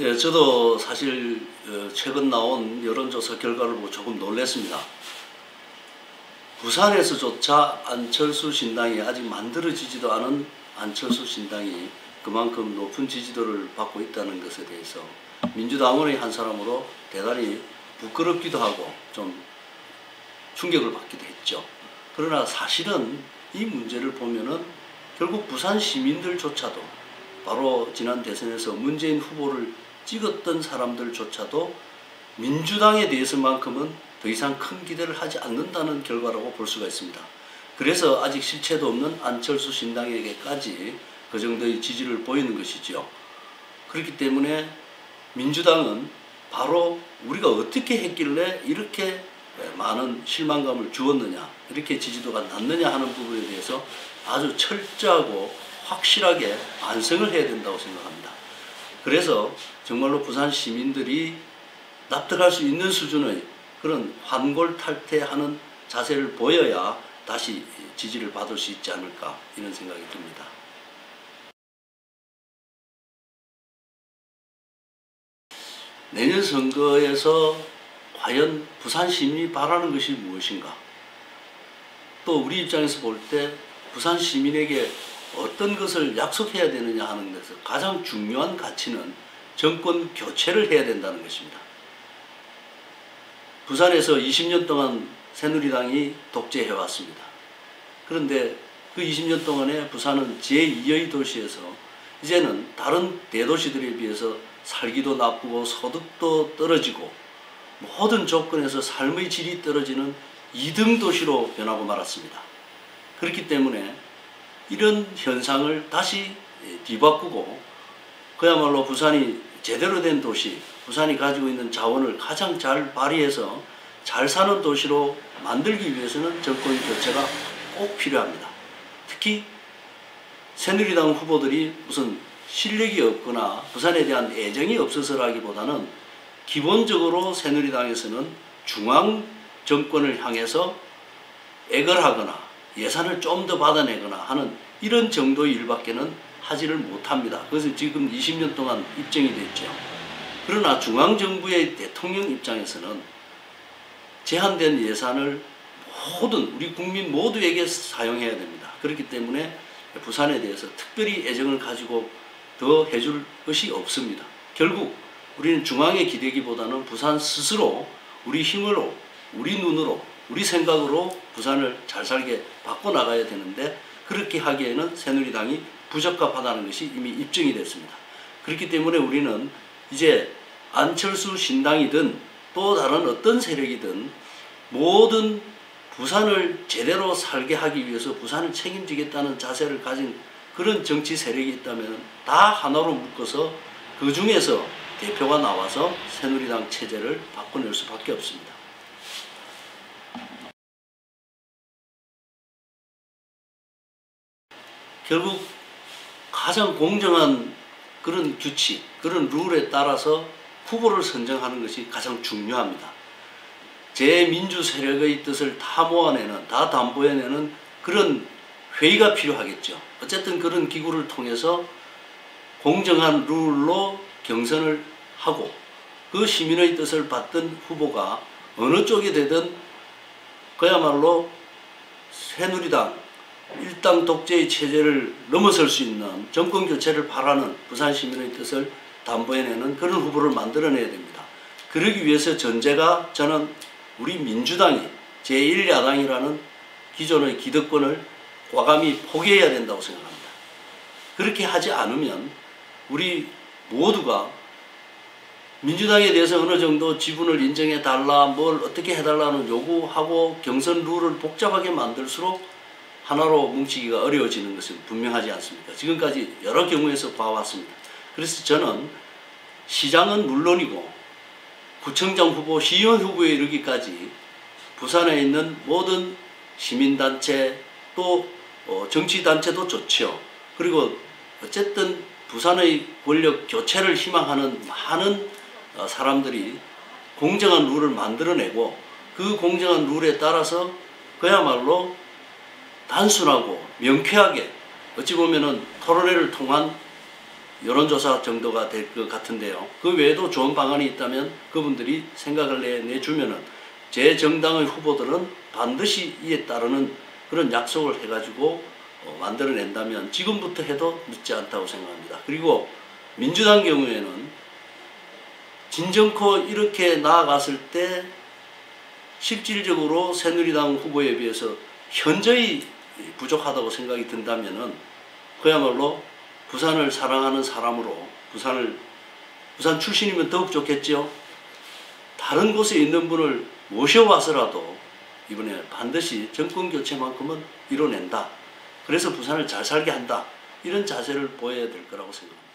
예, 저도 사실 최근 나온 여론조사 결과를 보고 조금 놀랐습니다. 부산에서조차 안철수 신당이 아직 만들어지지도 않은 안철수 신당이 그만큼 높은 지지도를 받고 있다는 것에 대해서 민주당원의 한 사람으로 대단히 부끄럽기도 하고 좀 충격을 받기도 했죠. 그러나 사실은 이 문제를 보면은 결국 부산 시민들조차도 바로 지난 대선에서 문재인 후보를 찍었던 사람들조차도 민주당에 대해서만큼은 더 이상 큰 기대를 하지 않는다는 결과라고 볼 수가 있습니다. 그래서 아직 실체도 없는 안철수 신당에게까지 그 정도의 지지를 보이는 것이지요. 그렇기 때문에 민주당은 바로 우리가 어떻게 했길래 이렇게 많은 실망감을 주었느냐, 이렇게 지지도가 낮느냐 하는 부분에 대해서 아주 철저하고 확실하게 반성을 해야 된다고 생각합니다. 그래서 정말로 부산 시민들이 납득할 수 있는 수준의 그런 환골탈태하는 자세를 보여야 다시 지지를 받을 수 있지 않을까, 이런 생각이 듭니다. 내년 선거에서 과연 부산 시민이 바라는 것이 무엇인가? 또 우리 입장에서 볼 때 부산 시민에게 어떤 것을 약속해야 되느냐 하는 데서 가장 중요한 가치는 정권 교체를 해야 된다는 것입니다. 부산에서 20년 동안 새누리당이 독재해왔습니다. 그런데 그 20년 동안에 부산은 제2의 도시에서 이제는 다른 대도시들에 비해서 살기도 나쁘고 소득도 떨어지고 모든 조건에서 삶의 질이 떨어지는 2등 도시로 변하고 말았습니다. 그렇기 때문에 이런 현상을 다시 뒤바꾸고 그야말로 부산이 제대로 된 도시, 부산이 가지고 있는 자원을 가장 잘 발휘해서 잘 사는 도시로 만들기 위해서는 정권 교체가 꼭 필요합니다. 특히 새누리당 후보들이 무슨 실력이 없거나 부산에 대한 애정이 없어서라기보다는 기본적으로 새누리당에서는 중앙 정권을 향해서 액을 하거나 예산을 좀 더 받아내거나 하는 이런 정도의 일밖에는 하지를 못합니다. 그래서 지금 20년 동안 입증이 됐죠. 그러나 중앙정부의 대통령 입장에서는 제한된 예산을 모든 우리 국민 모두에게 사용해야 됩니다. 그렇기 때문에 부산에 대해서 특별히 애정을 가지고 더 해줄 것이 없습니다. 결국 우리는 중앙에 기대기보다는 부산 스스로 우리 힘으로, 우리 눈으로, 우리 생각으로 부산을 잘 살게 바꿔나가야 되는데 그렇게 하기에는 새누리당이 부적합하다는 것이 이미 입증이 됐습니다. 그렇기 때문에 우리는 이제 안철수 신당이든 또 다른 어떤 세력이든 모든 부산을 제대로 살게 하기 위해서 부산을 책임지겠다는 자세를 가진 그런 정치 세력이 있다면 다 하나로 묶어서 그 중에서 대표가 나와서 새누리당 체제를 바꿔낼 수밖에 없습니다. 결국 가장 공정한 그런 규칙, 그런 룰에 따라서 후보를 선정하는 것이 가장 중요합니다. 제민주 세력의 뜻을 다 모아내는, 다 담보해내는 그런 회의가 필요하겠죠. 어쨌든 그런 기구를 통해서 공정한 룰로 경선을 하고 그 시민의 뜻을 받던 후보가 어느 쪽이 되든 그야말로 새누리당 일당 독재의 체제를 넘어설 수 있는 정권 교체를 바라는 부산 시민의 뜻을 담보해내는 그런 후보를 만들어내야 됩니다. 그러기 위해서 전제가 저는 우리 민주당이 제1야당이라는 기존의 기득권을 과감히 포기해야 된다고 생각합니다. 그렇게 하지 않으면 우리 모두가 민주당에 대해서 어느 정도 지분을 인정해달라, 뭘 어떻게 해달라는 요구하고 경선 룰을 복잡하게 만들수록 하나로 뭉치기가 어려워지는 것은 분명하지 않습니까? 지금까지 여러 경우에서 봐왔습니다. 그래서 저는 시장은 물론이고 구청장 후보, 시의원 후보에 이르기까지 부산에 있는 모든 시민단체 또 정치단체도 좋죠. 그리고 어쨌든 부산의 권력 교체를 희망하는 많은 사람들이 공정한 룰을 만들어내고 그 공정한 룰에 따라서 그야말로 단순하고 명쾌하게 어찌 보면은 토론회를 통한 여론조사 정도가 될 것 같은데요. 그 외에도 좋은 방안이 있다면 그분들이 생각을 내주면은 제 정당의 후보들은 반드시 이에 따르는 그런 약속을 해가지고 만들어낸다면 지금부터 해도 늦지 않다고 생각합니다. 그리고 민주당 경우에는 진정코 이렇게 나아갔을 때 실질적으로 새누리당 후보에 비해서 현저히 부족하다고 생각이 든다면은 그야말로 부산을 사랑하는 사람으로 부산 출신이면 더욱 좋겠죠. 다른 곳에 있는 분을 모셔와서라도 이번에 반드시 정권 교체만큼은 이뤄낸다. 그래서 부산을 잘 살게 한다. 이런 자세를 보여야 될 거라고 생각합니다.